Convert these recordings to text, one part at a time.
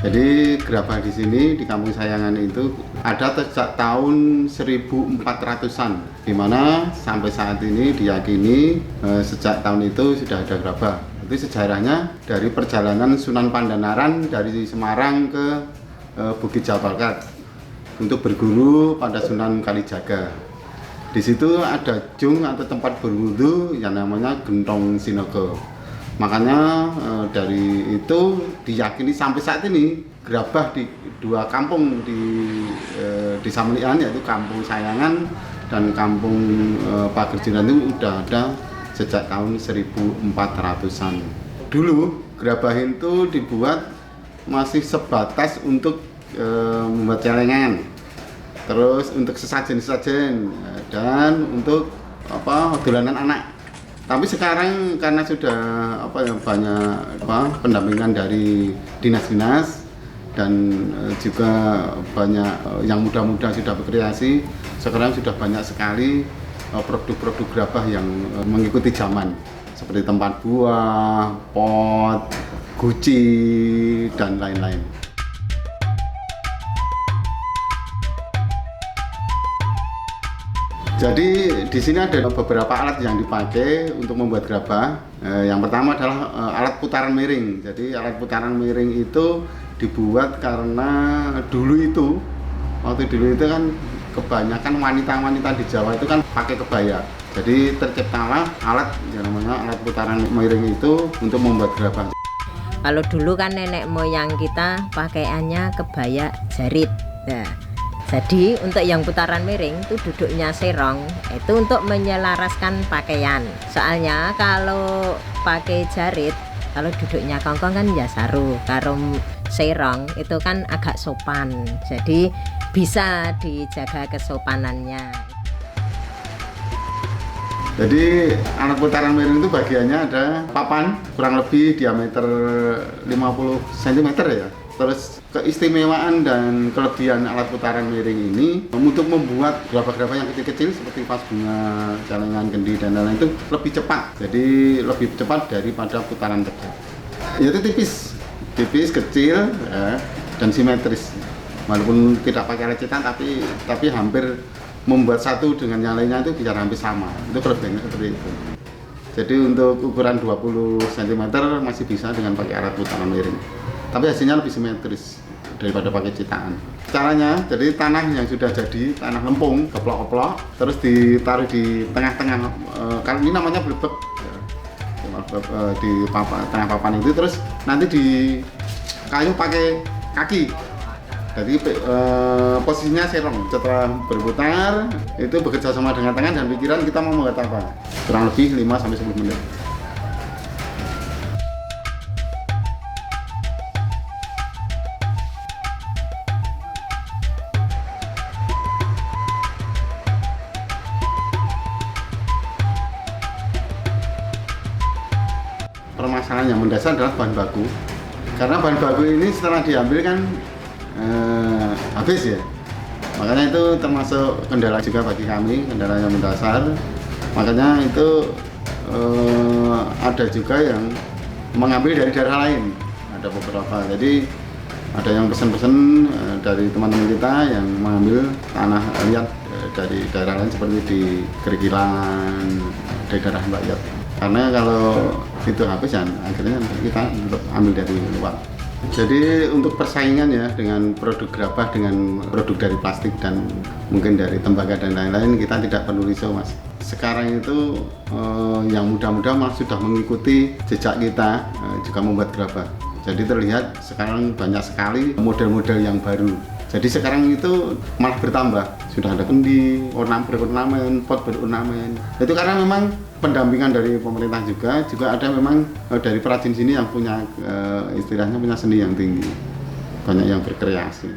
Jadi gerabah di sini di Kampung Sayangan itu ada sejak tahun 1400-an, di mana sampai saat ini diyakini sejak tahun itu sudah ada gerabah. Itu sejarahnya dari perjalanan Sunan Pandanaran dari Semarang ke Bukit Jalbalkat untuk berguru pada Sunan Kalijaga. Di situ ada jung atau tempat berwudu yang namanya Gentong Sinogo. Makanya dari itu diyakini sampai saat ini gerabah di dua kampung di Desa Melian, yaitu Kampung Sayangan dan Kampung Pagerjinan itu sudah ada sejak tahun 1400-an. Dulu gerabah itu dibuat masih sebatas untuk membuat celengan, terus untuk sesajen-sesajen dan untuk dolanan anak. Tapi sekarang karena sudah banyak pendampingan dari dinas-dinas dan juga banyak yang muda-muda sudah berkreasi, sekarang sudah banyak sekali produk-produk gerabah yang mengikuti zaman seperti tempat buah, pot, guci dan lain-lain. Jadi di sini ada beberapa alat yang dipakai untuk membuat gerabah. Yang pertama adalah alat putaran miring. Jadi alat putaran miring itu dibuat karena waktu dulu itu kan kebanyakan wanita-wanita di Jawa itu kan pakai kebaya. Jadi terciptalah alat yang namanya alat putaran miring itu untuk membuat gerabah. Kalau dulu kan nenek moyang kita pakaiannya kebaya jarit. Nah, jadi untuk yang putaran miring itu duduknya serong, itu untuk menyelaraskan pakaian. Soalnya kalau pakai jarit, kalau duduknya kongkong kan ya saru. Kalau serong itu kan agak sopan, jadi bisa dijaga kesopanannya. Jadi alat putaran miring itu bagiannya ada papan kurang lebih diameter 50 cm ya. Terus keistimewaan dan kelebihan alat putaran miring ini untuk membuat gerabah-gerabah yang kecil-kecil seperti vas bunga, celengan, kendi dan lain-lain itu lebih cepat. Jadi lebih cepat daripada putaran tegak. Itu tipis, kecil ya, dan simetris. Walaupun tidak pakai racitan tapi hampir membuat satu dengan yang lainnya itu bisa hampir sama. Itu kelebihannya seperti itu. Jadi untuk ukuran 20 cm masih bisa dengan pakai alat putaran miring. Tapi hasilnya lebih simetris daripada pakai ciptaan. Caranya, jadi tanah yang sudah jadi, tanah lempung, keplok-keplok, terus ditaruh di tengah-tengah, kan ini namanya blebek, di tengah papan itu, terus nanti di kayu pakai kaki. Jadi posisinya serong. Setelah berputar, itu bekerja sama dengan tangan dan pikiran kita mau membuat apa. Kurang lebih 5-10 menit. Permasalahan yang mendasar adalah bahan baku, karena bahan baku ini setelah diambil kan habis ya, makanya itu termasuk kendala juga bagi kami, kendala yang mendasar. Makanya itu ada juga yang mengambil dari daerah lain, ada beberapa. Jadi ada yang pesan-pesan dari teman-teman kita yang mengambil tanah liat dari daerah lain seperti di Kerikilan, dari daerah Mbak Yat. Karena kalau itu habis ya akhirnya kita ambil dari luar. Jadi untuk persaingan ya dengan produk gerabah dengan produk dari plastik dan mungkin dari tembaga dan lain-lain, kita tidak perlu risau mas. Sekarang itu yang muda-muda malah sudah mengikuti jejak kita juga membuat gerabah. Jadi terlihat sekarang banyak sekali model-model yang baru. Jadi sekarang itu malah bertambah, sudah ada kendi, berornamen, pot berornamen. Itu karena memang pendampingan dari pemerintah juga ada memang dari perajin sini yang punya istilahnya punya seni yang tinggi, banyak yang berkreasi.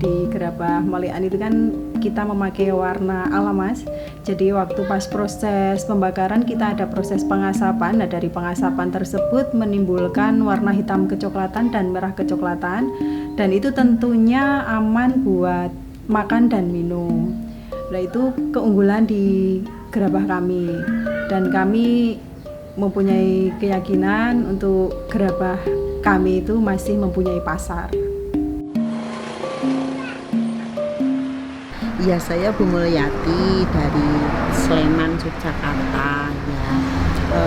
Di gerabah Melian itu kan kita memakai warna alam mas. Jadi waktu pas proses pembakaran kita ada proses pengasapan. Nah dari pengasapan tersebut menimbulkan warna hitam kecoklatan dan merah kecoklatan. Dan itu tentunya aman buat makan dan minum. Nah itu keunggulan di gerabah kami, dan kami mempunyai keyakinan untuk gerabah kami itu masih mempunyai pasar. Ya, saya Bu Mulyati dari Sleman, Yogyakarta. Ya,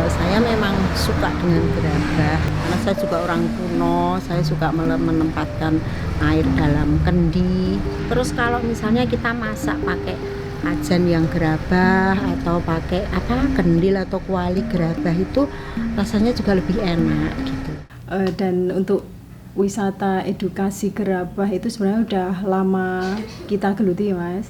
saya memang suka dengan gerabah karena saya juga orang kuno. Saya suka menempatkan air dalam kendi. Terus kalau misalnya kita masak pakai wajan yang gerabah atau pakai kendil atau kuali gerabah, itu rasanya juga lebih enak gitu. Dan untuk wisata edukasi gerabah itu sebenarnya udah lama kita geluti, Mas.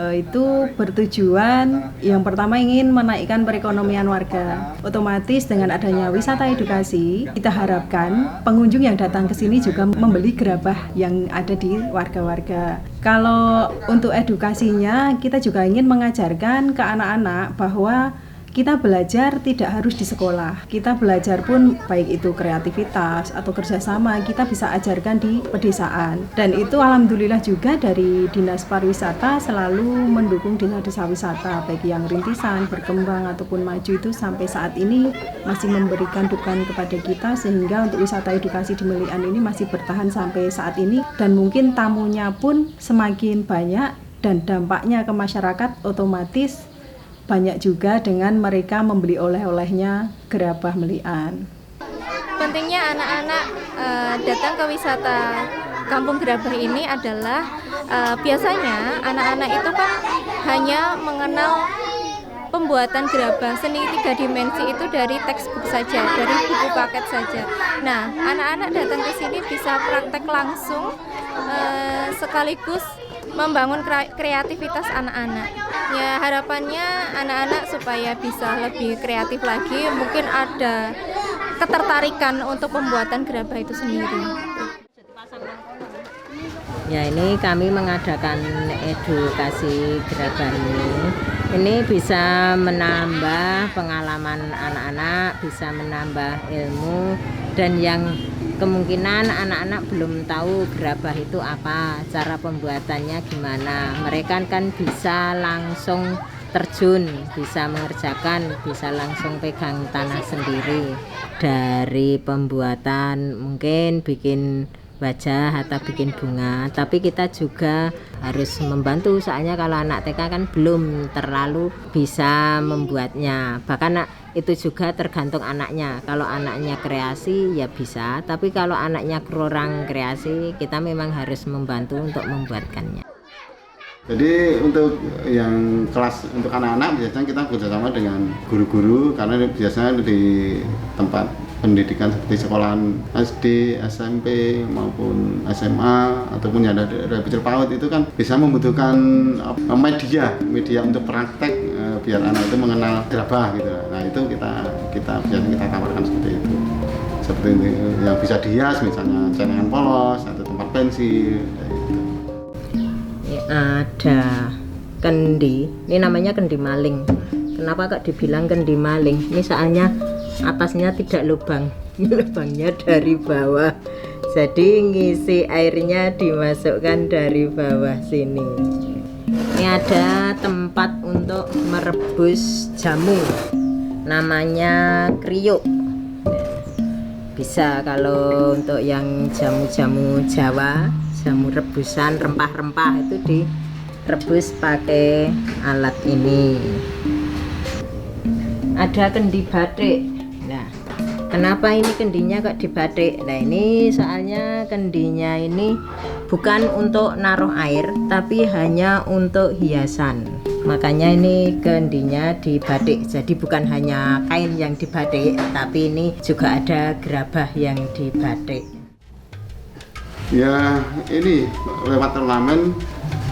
Itu bertujuan yang pertama ingin menaikkan perekonomian warga. Otomatis dengan adanya wisata edukasi, kita harapkan pengunjung yang datang ke sini juga membeli gerabah yang ada di warga-warga. Kalau untuk edukasinya, kita juga ingin mengajarkan ke anak-anak bahwa kita belajar tidak harus di sekolah. Kita belajar pun baik itu kreativitas atau kerjasama, kita bisa ajarkan di pedesaan. Dan itu alhamdulillah juga dari Dinas Pariwisata selalu mendukung desa-desa wisata, baik yang rintisan, berkembang ataupun maju, itu sampai saat ini masih memberikan dukungan kepada kita, sehingga untuk wisata edukasi di Melian ini masih bertahan sampai saat ini. Dan mungkin tamunya pun semakin banyak dan dampaknya ke masyarakat otomatis banyak juga dengan mereka membeli oleh-olehnya gerabah Melian. Pentingnya anak-anak datang ke wisata Kampung Gerabah ini adalah biasanya anak-anak itu kan hanya mengenal pembuatan gerabah seni 3 dimensi itu dari textbook saja, dari buku paket saja. Nah, anak-anak datang ke sini bisa praktek langsung sekaligus membangun kreativitas anak-anak. Ya, harapannya anak-anak supaya bisa lebih kreatif lagi, mungkin ada ketertarikan untuk pembuatan gerabah itu sendiri. Ya, ini kami mengadakan edukasi gerabah ini bisa menambah pengalaman anak-anak, bisa menambah ilmu, dan yang kemungkinan anak-anak belum tahu gerabah itu apa, cara pembuatannya gimana. Mereka kan bisa langsung terjun, bisa mengerjakan, bisa langsung pegang tanah sendiri. Dari pembuatan mungkin bikin wajah atau bikin bunga, tapi kita juga harus membantu, soalnya kalau anak TK kan belum terlalu bisa membuatnya. Bahkan itu juga tergantung anaknya. Kalau anaknya kreasi ya bisa, tapi kalau anaknya kurang kreasi, kita memang harus membantu untuk membuatkannya. Jadi untuk yang kelas untuk anak-anak biasanya kita bekerjasama dengan guru-guru, karena biasanya di tempat pendidikan seperti sekolahan SD, SMP maupun SMA ataupun yang ada kecil PAUD itu kan bisa membutuhkan media untuk praktek biar anak itu mengenal gerabah gitu. Nah, itu kita biasanya kita tawarkan seperti itu. Seperti yang bisa dihias, misalnya celengan polos atau tempat pensil. Ada kendi, ini namanya kendi maling. Kenapa kok dibilang kendi maling? Ini soalnya atasnya tidak lubang, lubangnya dari bawah, jadi ngisi airnya dimasukkan dari bawah sini. Ini ada tempat untuk merebus jamu, namanya kriuk. Bisa kalau untuk yang jamu-jamu Jawa, jamu rebusan rempah-rempah itu direbus pakai alat ini. Ada kendi batik. Nah, kenapa ini kendinya kok dibatik? Nah, ini soalnya kendinya ini bukan untuk naruh air, tapi hanya untuk hiasan. Makanya ini kendinya dibatik. Jadi bukan hanya kain yang dibatik, tapi ini juga ada gerabah yang dibatik. Ya, ini lewat turnamen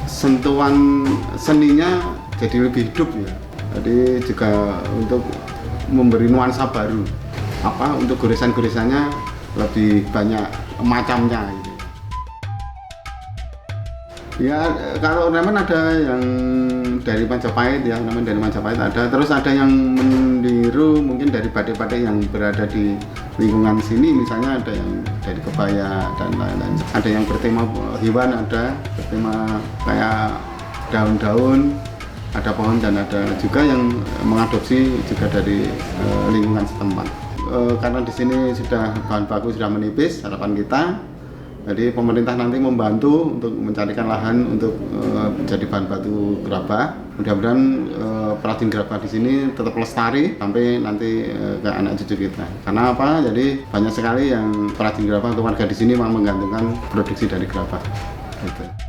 sentuhan seninya jadi lebih hidup ya. Jadi juga untuk memberi nuansa baru, untuk goresan-goresannya lebih banyak macamnya gitu. Ya, kalau ornamen ada yang dari Majapahit, ya ornamen dari Majapahit ada, terus ada yang meniru mungkin dari batik-batik yang berada di lingkungan sini, misalnya ada yang dari kebaya dan lain-lain. Ada yang bertema hewan, ada bertema kayak daun-daun, ada pohon dan ada juga yang mengadopsi juga dari lingkungan setempat. Karena di sini sudah bahan baku sudah menipis, harapan kita jadi pemerintah nanti membantu untuk mencarikan lahan untuk menjadi bahan batu gerabah. Mudah-mudahan perajin gerabah di sini tetap lestari sampai nanti ke anak cucu kita. Karena apa? Jadi banyak sekali yang perajin gerabah atau warga di sini memang menggantungkan produksi dari gerabah. Gitu.